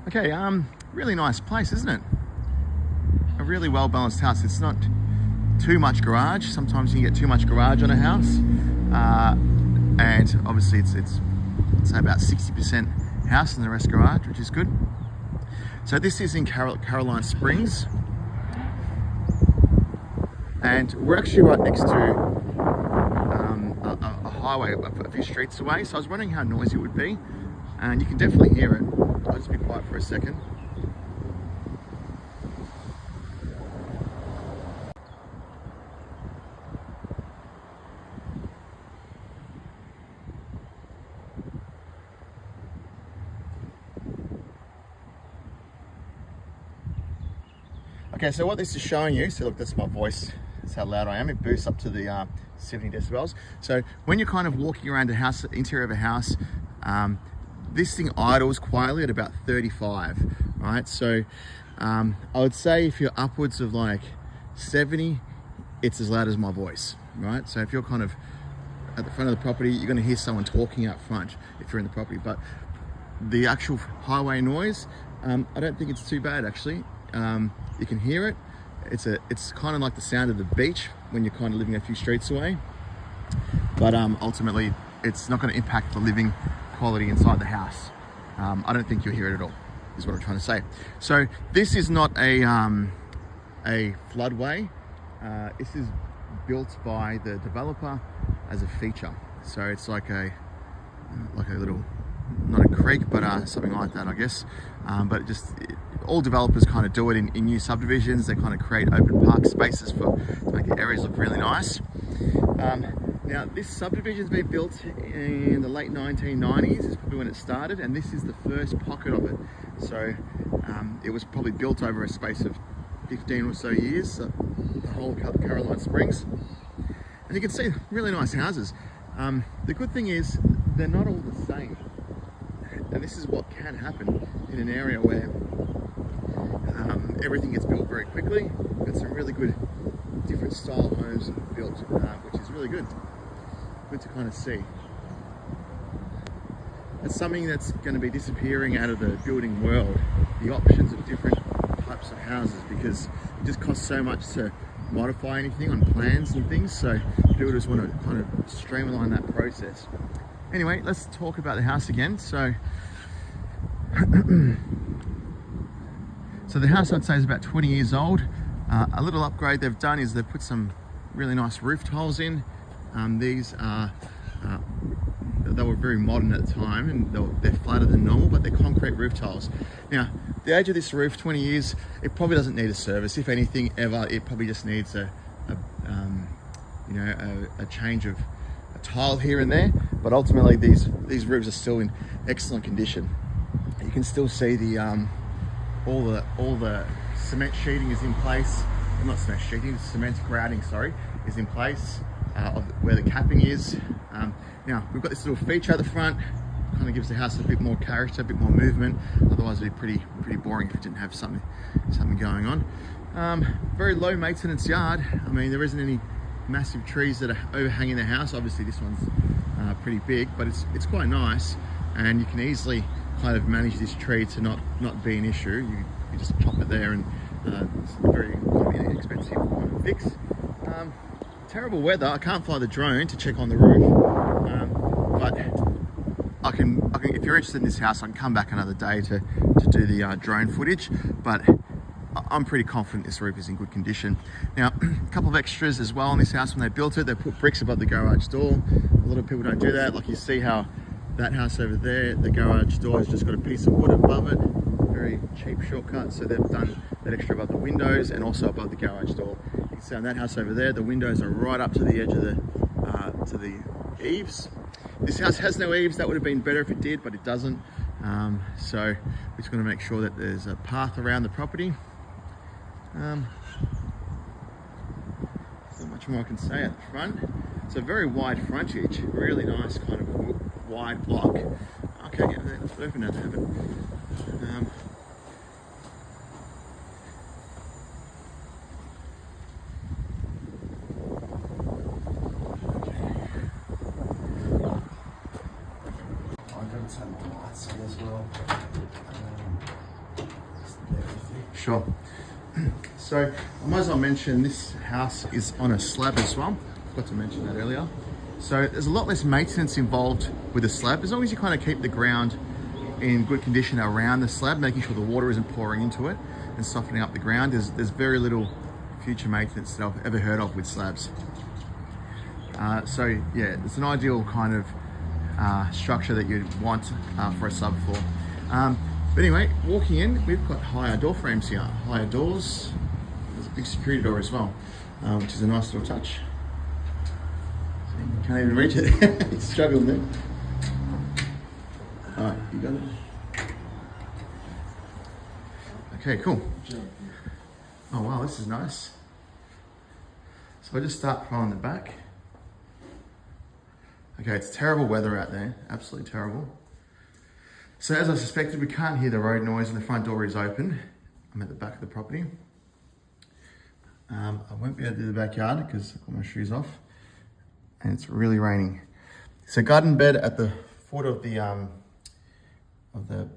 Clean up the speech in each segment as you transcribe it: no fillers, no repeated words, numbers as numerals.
Okay, really nice place, isn't it? A really well-balanced house. It's not too much garage. Sometimes you can get too much garage on a house. And obviously it's say about 60% house and the rest garage, which is good. So this is in Caroline Springs. And we're actually right next to a highway a few streets away. So I was wondering how noisy it would be. And you can definitely hear it. I'll just be quiet for a second. Okay, so what this is showing you, so look, that's my voice, that's how loud I am. It boosts up to the 70 decibels. So when you're kind of walking around a house, interior of a house, this thing idles quietly at about 35, right? So I would say if you're upwards of like 70, it's as loud as my voice, right? So if you're kind of at the front of the property, you're gonna hear someone talking out front if you're in the property. But the actual highway noise, I don't think it's too bad actually. You can hear it. It's kind of like the sound of the beach when you're kind of living a few streets away. But ultimately, it's not going to impact the living quality inside the house. I don't think you'll hear it at all, is what I'm trying to say. So this is not a floodway. This is built by the developer as a feature. So it's like a little, not a creek, but something like that, I guess. But all developers kind of do it in new subdivisions. They kind of create open park spaces to make the areas look really nice. Now, this subdivision's been built in the late 1990s, is probably when it started, and this is the first pocket of it. So it was probably built over a space of 15 or so years, the whole Caroline Springs. And you can see really nice houses. The good thing is they're not all the same. And this is what can happen in an area where everything gets built very quickly. We've got some really good different style homes built, which is really good. Good to kind of see. It's something that's going to be disappearing out of the building world, the options of different types of houses, because it just costs so much to modify anything on plans and things. So builders want to kind of streamline that process. Anyway, let's talk about the house again. So the house, I'd say, is about 20 years old. A little upgrade they've done is they've put some really nice roof tiles in. These are, they were very modern at the time, and they're flatter than normal, but they're concrete roof tiles. Now, the age of this roof, 20 years, it probably doesn't need a service. If anything ever, it probably just needs a change of a tile here and there. But ultimately, these roofs are still in excellent condition. You can still see the all the cement sheeting is in place. Well, not cement sheeting, cement grouting, sorry, is in place of where the capping is. Now we've got this little feature at the front, kind of gives the house a bit more character, a bit more movement. Otherwise, it'd be pretty boring if it didn't have something going on. Very low maintenance yard. I mean, there isn't any massive trees that are overhanging the house. Obviously, this one's pretty big, but it's quite nice, and you can easily kind of manage this tree to not be an issue. You just chop it there, and it's very inexpensive kind of fix. Terrible weather. I can't fly the drone to check on the roof, but I can. If you're interested in this house, I can come back another day to do the drone footage. But I'm pretty confident this roof is in good condition. Now, a couple of extras as well on this house. When they built it, they put bricks above the garage door. A lot of people don't do that. Like you see how that house over there, the garage door has just got a piece of wood above it. Very cheap shortcut. So they've done that extra above the windows and also above the garage door. You can see on that house over there, the windows are right up to the edge of the eaves. This house has no eaves. That would have been better if it did, but it doesn't. So we're just going to make sure that there's a path around the property. Not much more I can say at the front. It's a very wide frontage, really nice kind of wide block. Okay, let's open that habit. I've got some lights on as well. Sure. So I might as well mention this house is on a slab as well. Forgot to mention that earlier. So there's a lot less maintenance involved with the slab, as long as you kind of keep the ground in good condition around the slab, making sure the water isn't pouring into it and softening up the ground. There's very little future maintenance that I've ever heard of with slabs. So yeah, it's an ideal kind of structure that you'd want for a subfloor. But anyway, walking in, we've got higher door frames here, higher doors. There's a big security door as well, which is a nice little touch. So you can't even reach it. It's struggling there. All right, you got it. Okay, cool. Oh wow, this is nice. So I just start from the back. Okay, it's terrible weather out there, absolutely terrible. So as I suspected, we can't hear the road noise and the front door is open. I'm at the back of the property. I won't be able to do the backyard because I've got my shoes off and it's really raining. So garden bed at the foot of the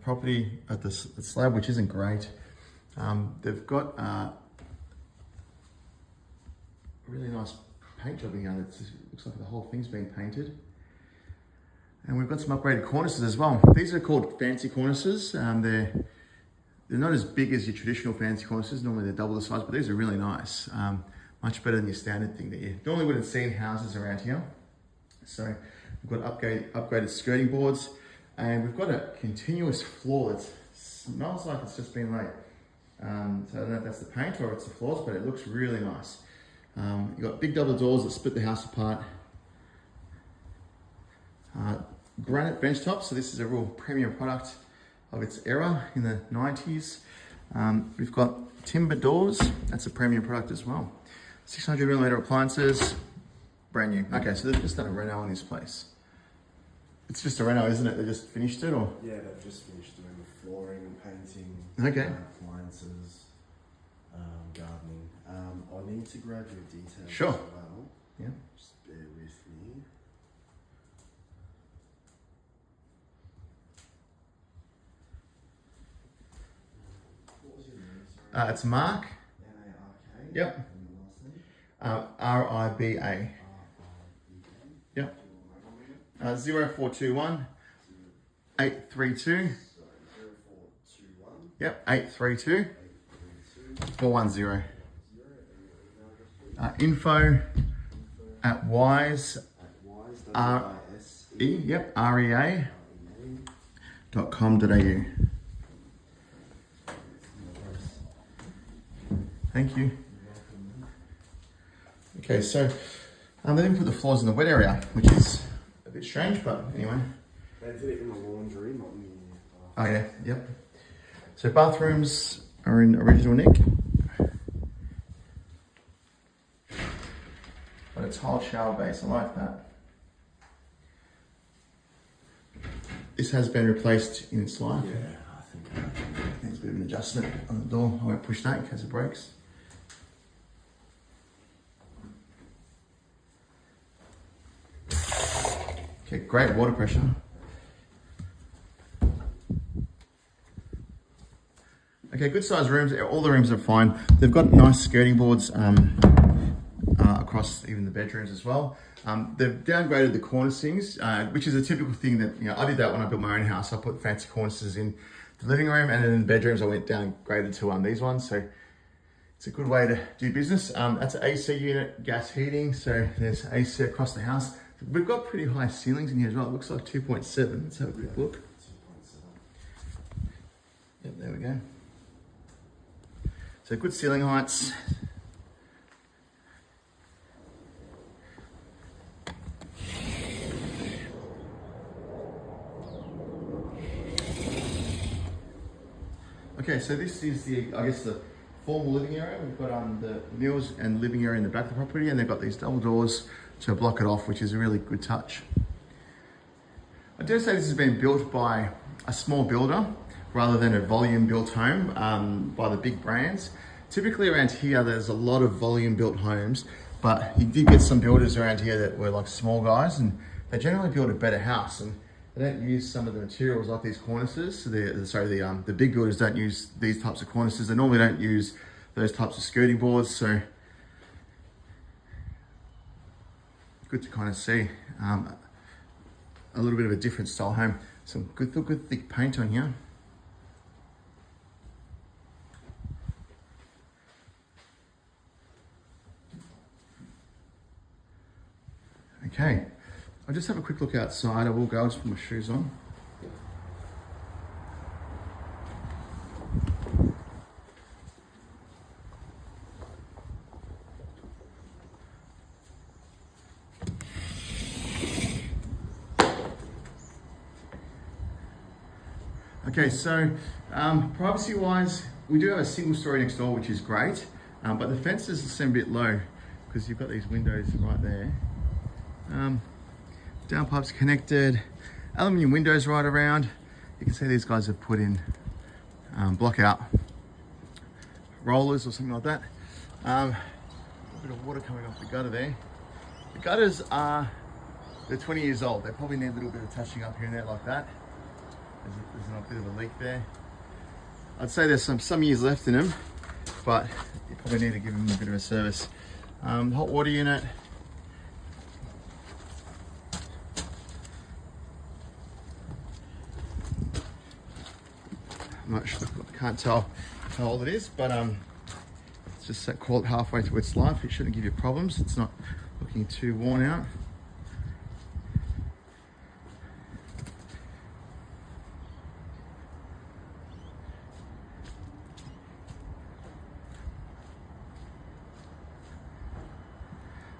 property at the slab, which isn't great. They've got really nice paint job in here. It looks like the whole thing's been painted. And we've got some upgraded cornices as well. These are called fancy cornices. They're not as big as your traditional fancy cornices. Normally they're double the size, but these are really nice. Much better than your standard thing that you normally wouldn't see in houses around here. So we've got upgraded skirting boards, and we've got a continuous floor that smells like it's just been laid. So I don't know if that's the paint or it's the floors, but it looks really nice. You've got big double doors that split the house apart. Granite bench top, so this is a real premium product of its era in the 90s. We've got timber doors, that's a premium product as well. 600mm appliances, brand new. Okay, so they've just done a reno on this place. It's just a reno, isn't it? They just finished it, or? Yeah, they've just finished doing the flooring, painting, okay. Appliances, gardening. I need to grab your details sure. as well. Yeah. Just bear with me. What was your name? Sorry. It's Mark. M-A-R-K. Yep. And your last name? R-I-B-A. Yep. 0421 832. Sorry, 0421. Yep, 832 410. Info at wise, R-E, yep, R-E-A .com.au. Thank you. Okay, so they didn't put the floors in the wet area, which is a bit strange, but anyway. They did it in the laundry, not in the Oh yeah, yep. So bathrooms are in original nick. But a tiled shower base, I like that. This has been replaced in its life. Yeah, I think Needs a bit of an adjustment on the door. I won't push that in case it breaks. Okay, great water pressure. Okay, good sized rooms. All the rooms are fine. They've got nice skirting boards across even the bedrooms as well. They've downgraded the cornicings, which is a typical thing that, you know, I did that when I built my own house. I put fancy cornices in the living room, and then in bedrooms I went downgraded to these ones. So it's a good way to do business. That's an AC unit, gas heating. So there's AC across the house. We've got pretty high ceilings in here as well. It looks like 2.7. Let's have a quick look. 2.7. Yep, there we go. So good ceiling heights. Okay, so this is the formal living area. We've got the meals and living area in the back of the property, and they've got these double doors to block it off, which is a really good touch. I dare say this has been built by a small builder rather than a volume built home by the big brands. Typically around here, there's a lot of volume built homes, but you did get some builders around here that were like small guys, and they generally build a better house. And they don't use some of the materials like these cornices. So the big builders don't use these types of cornices. They normally don't use those types of skirting boards. So good to kind of see a little bit of a different style home. Some good thick paint on here. Okay, I'll just have a quick look outside. I will go, I'll just put my shoes on. Okay, so privacy wise, we do have a single story next door, which is great, but the fences seem a bit low because you've got these windows right there. Downpipes connected, aluminium windows right around. You can see these guys have put in block out rollers or something like that. A bit of water coming off the gutter there. The gutters they're 20 years old. They probably need a little bit of touching up here and there like that. There's a bit of a leak there. I'd say there's some years left in them, but you probably need to give them a bit of a service. Hot water unit. I'm not sure, I can't tell how old it is, but it's just call it halfway through its life. It shouldn't give you problems. It's not looking too worn out.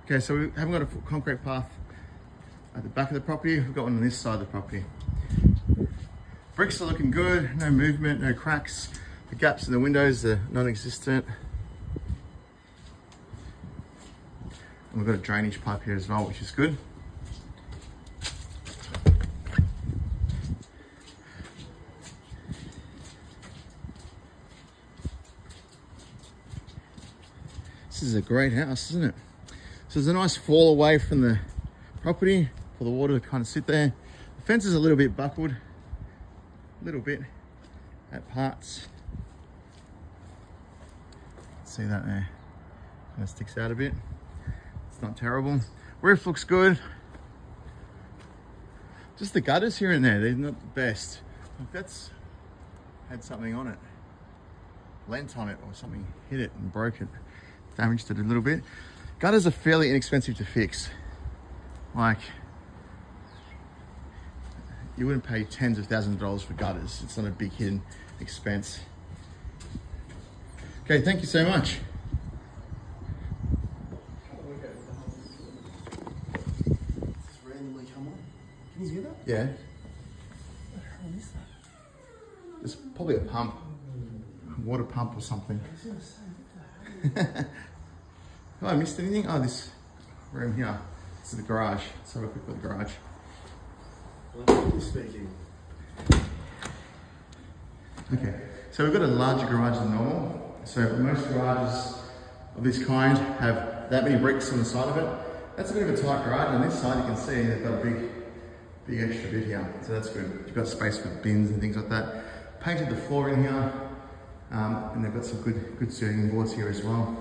Okay, so we haven't got a concrete path at the back of the property. We've got one on this side of the property. Bricks are looking good, no movement, no cracks. The gaps in the windows are non-existent. And we've got a drainage pipe here as well, which is good. This is a great house, isn't it? So there's a nice fall away from the property for the water to kind of sit there. The fence is a little bit buckled, a little bit at parts. See that there? Kind of sticks out a bit. It's not terrible. Roof looks good. Just the gutters here and there, they're not the best. Like that's had something on it, lent on it or something, hit it and broke it, damaged it a little bit. Gutters are fairly inexpensive to fix. Like, you wouldn't pay tens of thousands of dollars for gutters. It's not a big hidden expense. Okay, thank you so much. Just randomly come on. Can you hear that? Yeah, What the hell is that? there's probably a pump, a water pump or something. I was gonna say, what the hell? Have I missed anything? Oh, this room here. This is the garage. Let's have a quick look at the garage. Well, speaking. Okay, so we've got a larger garage than normal. So most garages of this kind have that many bricks on the side of it. That's a bit of a tight garage. On this side, you can see they've got a big extra bit here. So that's good. You've got space for bins and things like that. Painted the floor in here, and they've got some good skirting boards here as well.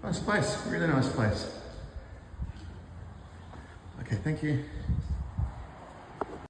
Nice place, really nice place. Okay, thank you.